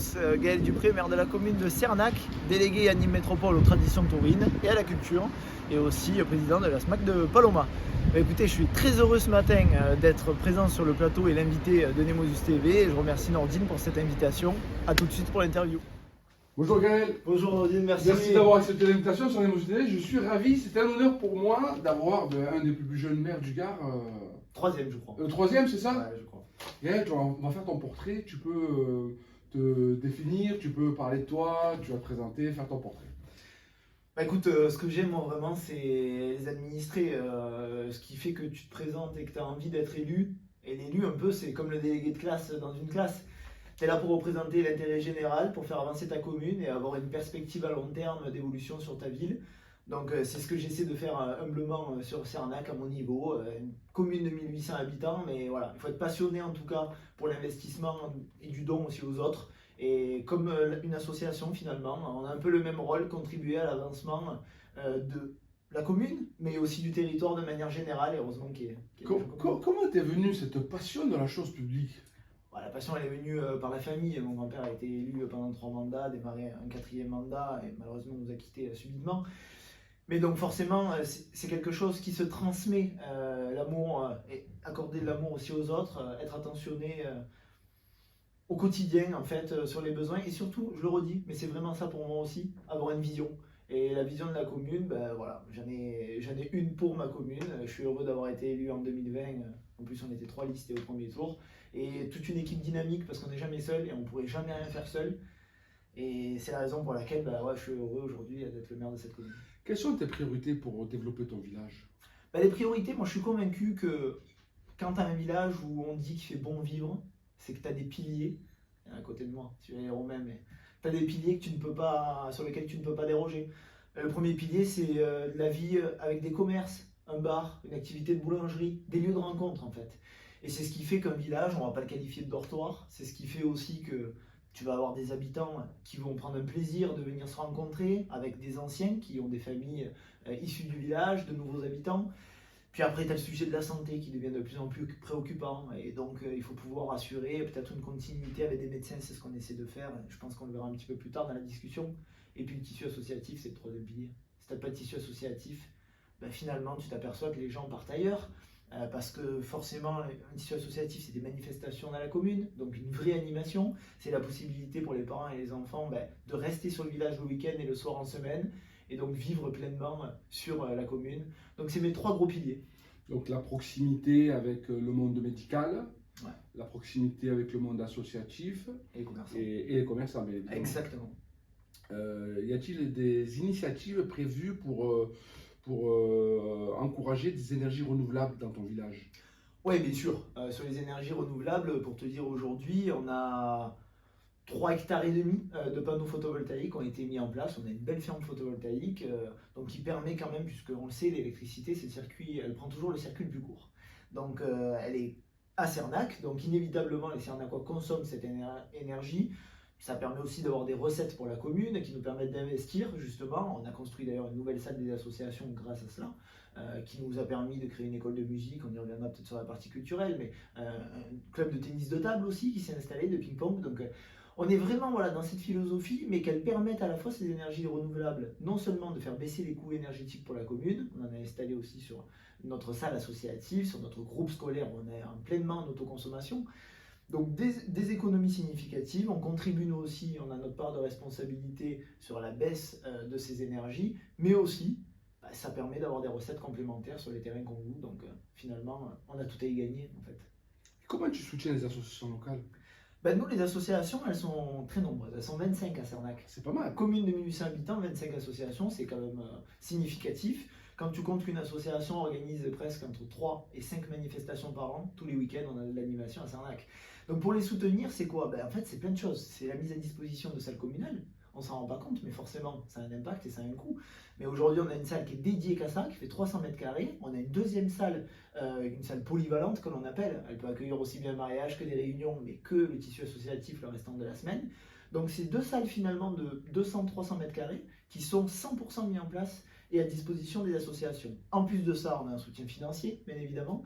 tous, Gaël Dupré, maire de la commune de Cernac, délégué à Nîmes Métropole aux traditions taurines et à la culture, et aussi président de la SMAC de Paloma. Écoutez, je suis très heureux ce matin d'être présent sur le plateau et l'invité de Nemosus TV. Et je remercie Nordine pour cette invitation. A tout de suite pour l'interview. Bonjour Gaël. Bonjour Nordine, merci. Merci d'avoir accepté l'invitation sur Nemosus TV. Je suis ravi, c'est un honneur pour moi d'avoir un des plus jeunes maires du Gard. Troisième, je crois. Troisième, c'est ça? Ouais, je crois. Gaël, on va faire ton portrait. Tu peux te définir, tu peux parler de toi, tu vas te présenter, faire ton portrait. Bah écoute, ce que j'aime moi vraiment c'est les administrés, ce qui fait que tu te présentes et que tu as envie d'être élu. Et l'élu un peu c'est comme le délégué de classe dans une classe. Tu es là pour représenter l'intérêt général, pour faire avancer ta commune et avoir une perspective à long terme d'évolution sur ta ville. Donc c'est ce que j'essaie de faire humblement sur Cernac à mon niveau, une commune de 1800 habitants, mais voilà, il faut être passionné en tout cas pour l'investissement et du don aussi aux autres. Et comme une association finalement, on a un peu le même rôle, contribuer à l'avancement de la commune, mais aussi du territoire de manière générale, et heureusement Comment t'es venu cette passion de la chose publique? La passion elle est venue par la famille. Mon grand-père a été élu pendant 3 mandats, démarré un 4e mandat et malheureusement nous a quittés subitement. Mais donc forcément c'est quelque chose qui se transmet, l'amour, et accorder de l'amour aussi aux autres, être attentionné au quotidien en fait sur les besoins et surtout, je le redis, mais c'est vraiment ça pour moi aussi, avoir une vision. Et la vision de la commune, ben voilà, j'en ai une pour ma commune. Je suis heureux d'avoir été élu en 2020. En plus, on était 3 listés au premier tour. Et toute une équipe dynamique parce qu'on n'est jamais seul et on ne pourrait jamais rien faire seul. Et c'est la raison pour laquelle je suis heureux aujourd'hui d'être le maire de cette commune. Quelles sont tes priorités pour développer ton village? Les priorités, moi je suis convaincu que quand tu as un village où on dit qu'il fait bon vivre, c'est que tu as des piliers, à côté de moi, tu es les Romains, mais tu as des piliers que sur lesquels tu ne peux pas déroger. Le premier pilier, c'est la vie avec des commerces, un bar, une activité de boulangerie, des lieux de rencontre en fait. Et c'est ce qui fait qu'un village, on ne va pas le qualifier de dortoir, c'est ce qui fait aussi que tu vas avoir des habitants qui vont prendre un plaisir de venir se rencontrer avec des anciens qui ont des familles issues du village, de nouveaux habitants. Puis après, tu as le sujet de la santé qui devient de plus en plus préoccupant. Et donc, il faut pouvoir assurer peut-être une continuité avec des médecins. C'est ce qu'on essaie de faire. Je pense qu'on le verra un petit peu plus tard dans la discussion. Et puis, le tissu associatif, c'est le troisième pilier. Si tu n'as pas de tissu associatif, finalement, tu t'aperçois que les gens partent ailleurs. Parce que forcément, un tissu associatif, c'est des manifestations dans la commune. Donc, une vraie animation. C'est la possibilité pour les parents et les enfants de rester sur le village le week-end et le soir en semaine. Et donc vivre pleinement sur la commune. Donc c'est mes 3 gros piliers. Donc la proximité avec le monde médical, ouais. La proximité avec le monde associatif et les commerçants. Et les commerçants, bien évidemment. Exactement. Y a-t-il des initiatives prévues pour encourager des énergies renouvelables dans ton village? Oui, bien sûr. Sur les énergies renouvelables, pour te dire aujourd'hui, on a 3,5 hectares de panneaux photovoltaïques ont été mis en place. On a une belle ferme photovoltaïque donc qui permet quand même, puisqu'on le sait, l'électricité, c'est le circuit, elle prend toujours le circuit le plus court. Donc elle est à Cernac, donc inévitablement les Cernacois consomment cette énergie. Ça permet aussi d'avoir des recettes pour la commune qui nous permettent d'investir justement. On a construit d'ailleurs une nouvelle salle des associations grâce à cela, qui nous a permis de créer une école de musique, on y reviendra peut-être sur la partie culturelle, mais un club de tennis de table aussi qui s'est installé, de ping-pong. Donc on est vraiment dans cette philosophie, mais qu'elles permettent à la fois ces énergies renouvelables, non seulement de faire baisser les coûts énergétiques pour la commune, on en a installé aussi sur notre salle associative, sur notre groupe scolaire, on est pleinement en autoconsommation. Donc des économies significatives, on contribue nous aussi, on a notre part de responsabilité sur la baisse de ces énergies, mais aussi ça permet d'avoir des recettes complémentaires sur les terrains qu'on loue, donc finalement on a tout à y gagner en fait. Comment tu soutiens les associations locales? Nous, les associations, elles sont très nombreuses. Elles sont 25 à Cernac. C'est pas mal. Commune de 1800 habitants, 25 associations, c'est quand même significatif. Quand tu comptes qu'une association organise presque entre 3 et 5 manifestations par an, tous les week-ends, on a de l'animation à Cernac. Donc pour les soutenir, c'est quoi? En fait, c'est plein de choses. C'est la mise à disposition de salles communales. On s'en rend pas compte, mais forcément, ça a un impact et ça a un coût. Mais aujourd'hui, on a une salle qui est dédiée qu'à ça, qui fait 300 mètres carrés. On a une deuxième salle, une salle polyvalente que l'on appelle. Elle peut accueillir aussi bien un mariage que des réunions, mais que le tissu associatif le restant de la semaine. Donc c'est 2 salles finalement de 200-300 mètres carrés qui sont 100% mis en place et à disposition des associations. En plus de ça, on a un soutien financier, bien évidemment,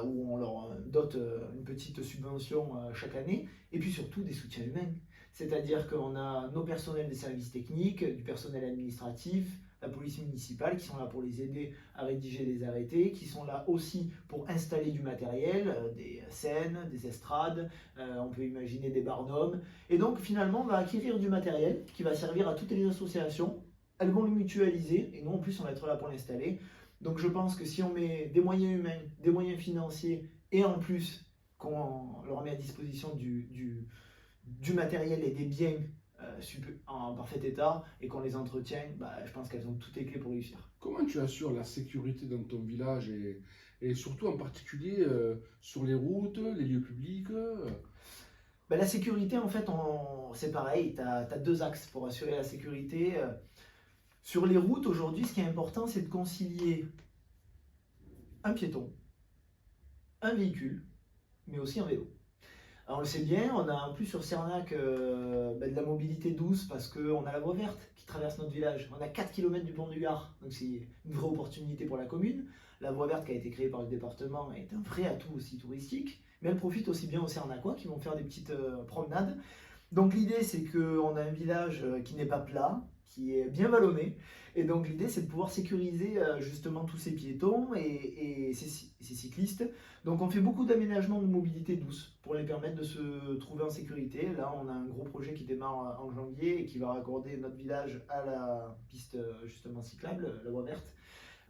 où on leur dote une petite subvention chaque année, et puis surtout des soutiens humains. c'est-à-dire qu'on a nos personnels des services techniques, du personnel administratif, la police municipale qui sont là pour les aider à rédiger des arrêtés, qui sont là aussi pour installer du matériel, des scènes, des estrades, on peut imaginer des barnums. Et donc finalement on va acquérir du matériel qui va servir à toutes les associations, elles vont le mutualiser et nous en plus on va être là pour l'installer. Donc je pense que si on met des moyens humains, des moyens financiers et en plus qu'on leur met à disposition du matériel et des biens en parfait état et qu'on les entretient, je pense qu'elles ont toutes les clés pour réussir. Comment tu assures la sécurité dans ton village et surtout en particulier sur les routes, les lieux publics La sécurité, en fait, c'est pareil, tu as deux axes pour assurer la sécurité. Sur les routes, aujourd'hui, ce qui est important, c'est de concilier un piéton, un véhicule, mais aussi un vélo. Alors, on le sait bien, on a en plus sur Cernac de la mobilité douce parce qu'on a la voie verte qui traverse notre village. On a 4 km du pont du Gard, donc c'est une vraie opportunité pour la commune. La voie verte qui a été créée par le département est un vrai atout aussi touristique, mais elle profite aussi bien aux Cernacois qui vont faire des petites promenades. Donc l'idée c'est qu'on a un village qui n'est pas plat, qui est bien vallonné, et donc l'idée c'est de pouvoir sécuriser justement tous ces piétons et ces cyclistes. Donc on fait beaucoup d'aménagements de mobilité douce pour les permettre de se trouver en sécurité. Là on a un gros projet qui démarre en janvier et qui va raccorder notre village à la piste justement cyclable, la voie verte.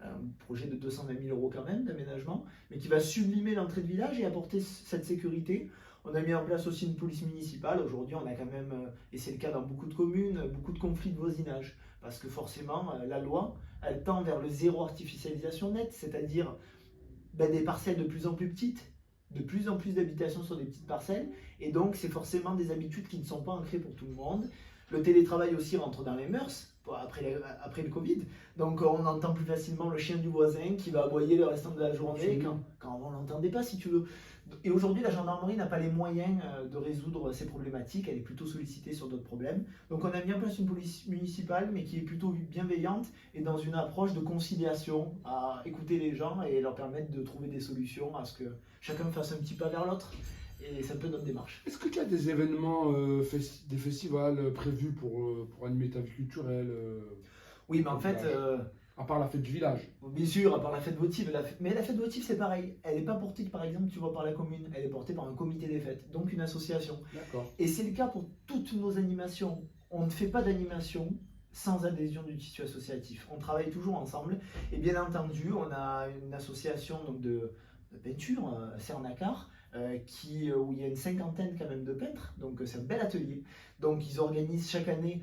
Un projet de 220 000 € quand même d'aménagement, mais qui va sublimer l'entrée de village et apporter cette sécurité. On a mis en place aussi une police municipale. Aujourd'hui, on a quand même, et c'est le cas dans beaucoup de communes, beaucoup de conflits de voisinage. Parce que forcément, la loi, elle tend vers le zéro artificialisation nette, c'est-à-dire des parcelles de plus en plus petites, de plus en plus d'habitations sur des petites parcelles. Et donc, c'est forcément des habitudes qui ne sont pas ancrées pour tout le monde. Le télétravail aussi rentre dans les mœurs après le Covid. Donc on entend plus facilement le chien du voisin qui va aboyer le restant de la journée quand on ne l'entendait pas, si tu veux. Et aujourd'hui, la gendarmerie n'a pas les moyens de résoudre ces problématiques. Elle est plutôt sollicitée sur d'autres problèmes. Donc on a mis en place une police municipale, mais qui est plutôt bienveillante et dans une approche de conciliation, à écouter les gens et leur permettre de trouver des solutions à ce que chacun fasse un petit pas vers l'autre. Et c'est un peu notre démarche. Est-ce que tu as des événements, des festivals prévus pour animer ta vie culturelle Oui, mais en fait... à part la fête du village. Bien sûr, à part la fête votive. Mais la fête votive, c'est pareil. Elle n'est pas portée, par exemple, tu vois, par la commune. Elle est portée par un comité des fêtes, donc une association. D'accord. Et c'est le cas pour toutes nos animations. On ne fait pas d'animation sans adhésion du tissu associatif. On travaille toujours ensemble. Et bien entendu, on a une association donc, de peinture, Cernacar, où il y a une cinquantaine quand même de peintres, donc c'est un bel atelier. Donc ils organisent chaque année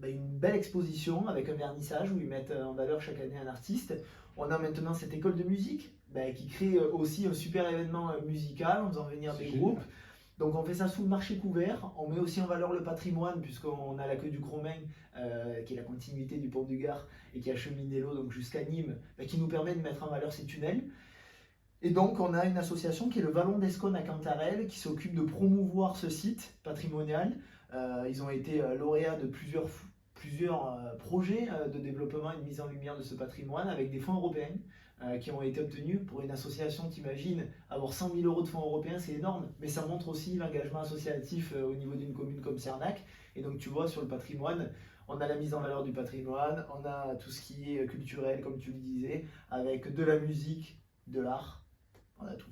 une belle exposition avec un vernissage où ils mettent en valeur chaque année un artiste. On a maintenant cette école de musique qui crée aussi un super événement musical en faisant venir des groupes. Donc on fait ça sous le marché couvert, on met aussi en valeur le patrimoine puisqu'on a la queue du Cromain qui est la continuité du pont du Gard et qui a cheminé l'eau donc jusqu'à Nîmes, qui nous permet de mettre en valeur ces tunnels. Et donc on a une association qui est le Vallon d'Escone à Cantarelle qui s'occupe de promouvoir ce site patrimonial. Ils ont été lauréats de plusieurs projets de développement et de mise en lumière de ce patrimoine avec des fonds européens qui ont été obtenus. Pour une association, t'imagines, avoir 100 000 € de fonds européens, c'est énorme, mais ça montre aussi l'engagement associatif au niveau d'une commune comme Cernac. Et donc tu vois, sur le patrimoine, on a la mise en valeur du patrimoine, on a tout ce qui est culturel, comme tu le disais, avec de la musique, de l'art, on a tout.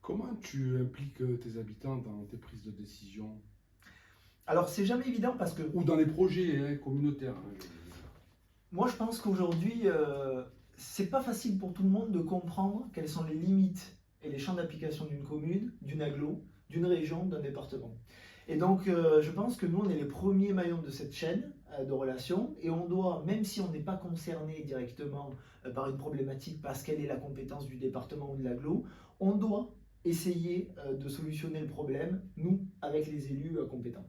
Comment tu impliques tes habitants dans tes prises de décision? Alors c'est jamais évident parce que... Ou dans les projets communautaires. Moi je pense qu'aujourd'hui, c'est pas facile pour tout le monde de comprendre quelles sont les limites et les champs d'application d'une commune, d'une agglo, d'une région, d'un département. Et donc je pense que nous on est les premiers maillons de cette chaîne de relations et on doit, même si on n'est pas concerné directement par une problématique parce qu'elle est la compétence du département ou de l'agglo, on doit essayer de solutionner le problème, nous, avec les élus compétents.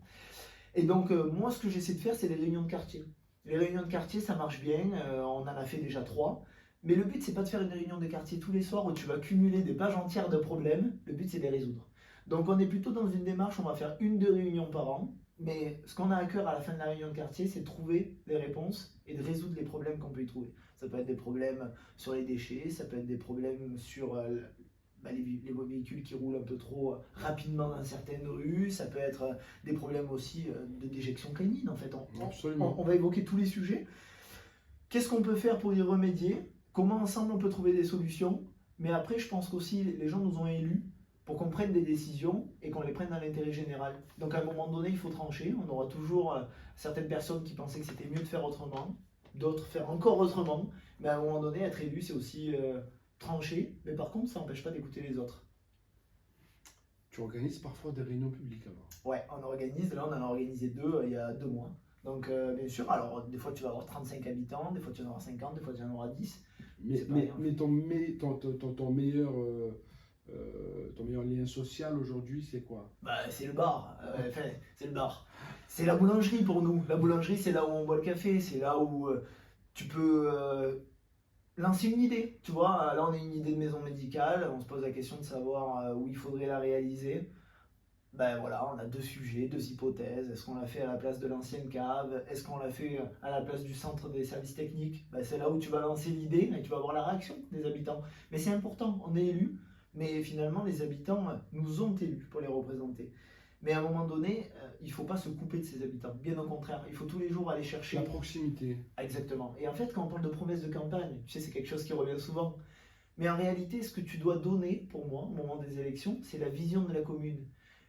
Et donc, moi, ce que j'essaie de faire, c'est les réunions de quartier. Les réunions de quartier, ça marche bien, on en a fait déjà 3. Mais le but, c'est pas de faire une réunion de quartier tous les soirs où tu vas cumuler des pages entières de problèmes. Le but, c'est de les résoudre. Donc, on est plutôt dans une démarche, on va faire 1-2 réunions par an. Mais ce qu'on a à cœur à la fin de la réunion de quartier, c'est de trouver les réponses et de résoudre les problèmes qu'on peut y trouver. Ça peut être des problèmes sur les déchets, ça peut être des problèmes sur les véhicules qui roulent un peu trop rapidement dans certaines rues, ça peut être des problèmes aussi de déjection canine en fait. Absolument. On va évoquer tous les sujets. Qu'est-ce qu'on peut faire pour y remédier? Comment ensemble on peut trouver des solutions? Mais après, je pense qu'aussi les gens nous ont élus pour qu'on prenne des décisions et qu'on les prenne dans l'intérêt général. Donc à un moment donné, il faut trancher. On aura toujours certaines personnes qui pensaient que c'était mieux de faire autrement, d'autres faire encore autrement. Mais à un moment donné, être élu, c'est aussi trancher. Mais par contre, ça n'empêche pas d'écouter les autres. Tu organises parfois des réunions publiques alors? Ouais, on organise. Là, on en a organisé 2 il y a 2 mois. Donc bien sûr, alors des fois tu vas avoir 35 habitants, des fois tu en auras 50, des fois tu en auras 10. Mais ton meilleur lien social aujourd'hui, c'est quoi? C'est le bar. C'est le bar. C'est la boulangerie pour nous. La boulangerie, c'est là où on boit le café. C'est là où tu peux lancer une idée. Tu vois, là, on a une idée de maison médicale. On se pose la question de savoir où il faudrait la réaliser. Voilà, on a 2 sujets, 2 hypothèses. Est-ce qu'on l'a fait à la place de l'ancienne cave? Est-ce qu'on l'a fait à la place du centre des services techniques? C'est là où tu vas lancer l'idée et tu vas voir la réaction des habitants. Mais c'est important, on est élus, mais finalement les habitants nous ont élus pour les représenter. Mais à un moment donné, il ne faut pas se couper de ces habitants. Bien au contraire, il faut tous les jours aller chercher... La proximité. Exactement. Et en fait, quand on parle de promesses de campagne, tu sais, c'est quelque chose qui revient souvent. Mais en réalité, ce que tu dois donner, pour moi, au moment des élections, c'est la vision de la commune.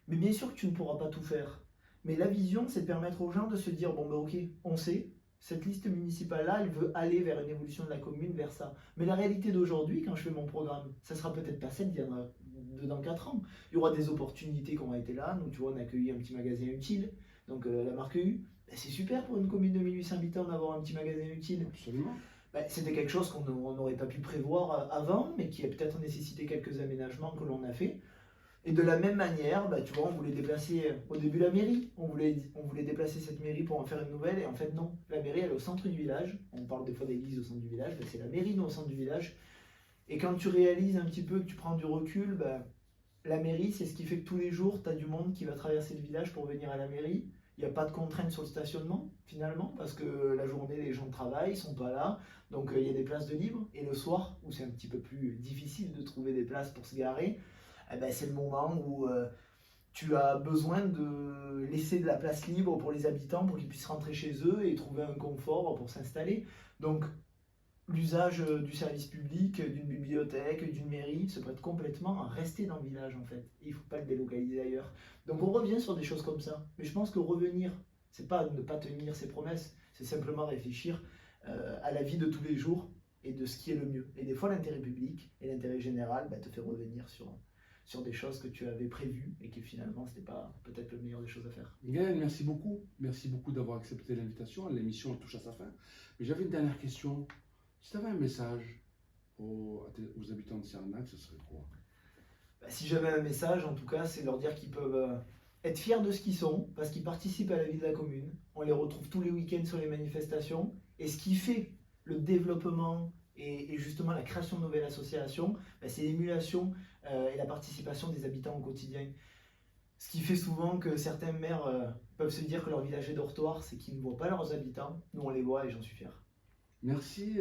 Mais bien sûr que tu ne pourras pas tout faire. Mais la vision, c'est de permettre aux gens de se dire, ok, on sait, cette liste municipale-là, elle veut aller vers une évolution de la commune, vers ça. Mais la réalité d'aujourd'hui, quand je fais mon programme, ça sera peut-être pas celle d'il y en a dans 4 ans. Il y aura des opportunités qui ont été là. Nous, tu vois, on a accueilli un petit magasin utile, donc la marque U. C'est super pour une commune de 1800 habitants d'avoir un petit magasin utile. Absolument. C'était quelque chose qu'on n'aurait pas pu prévoir avant, mais qui a peut-être nécessité quelques aménagements que l'on a fait. Et de la même manière, tu vois, on voulait déplacer au début la mairie. On voulait déplacer cette mairie pour en faire une nouvelle. Et en fait, non. La mairie, elle est au centre du village. On parle des fois d'église au centre du village. C'est la mairie, nous, au centre du village. Et quand tu réalises un petit peu, que tu prends du recul, la mairie, c'est ce qui fait que tous les jours, tu as du monde qui va traverser le village pour venir à la mairie. Il n'y a pas de contrainte sur le stationnement, finalement, parce que la journée, les gens travaillent, ils ne sont pas là. Donc, il y a des places de libre. Et le soir, où c'est un petit peu plus difficile de trouver des places pour se garer, c'est le moment où tu as besoin de laisser de la place libre pour les habitants pour qu'ils puissent rentrer chez eux et trouver un confort pour s'installer. Donc l'usage du service public, d'une bibliothèque, d'une mairie se prête complètement à rester dans le village en fait. Il ne faut pas le délocaliser ailleurs. Donc on revient sur des choses comme ça. Mais je pense que revenir, c'est pas ne pas tenir ses promesses, c'est simplement réfléchir à la vie de tous les jours et de ce qui est le mieux. Et des fois l'intérêt public et l'intérêt général te fait revenir sur des choses que tu avais prévues et qui finalement c'était pas peut-être le meilleur des choses à faire. Gaël, merci beaucoup. Merci beaucoup d'avoir accepté l'invitation. L'émission touche à sa fin. Mais j'avais une dernière question. Si tu avais un message aux habitants de Sernac, ce serait quoi? Si j'avais un message, en tout cas, c'est de leur dire qu'ils peuvent être fiers de ce qu'ils sont, parce qu'ils participent à la vie de la commune. On les retrouve tous les week-ends sur les manifestations. Et ce qui fait le développement et justement la création de nouvelles associations, c'est l'émulation et la participation des habitants au quotidien. Ce qui fait souvent que certains maires peuvent se dire que leur village est dortoir, c'est qu'ils ne voient pas leurs habitants. Nous, on les voit et j'en suis fier. Merci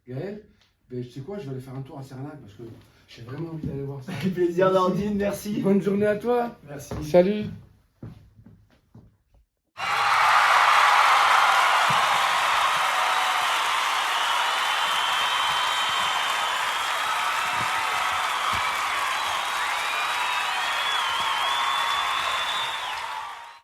Gaël. Je sais quoi, je vais aller faire un tour à Sernac parce que j'ai vraiment envie d'aller voir ça. Avec plaisir, Nordine, merci. Bonne journée à toi. Merci. Salut.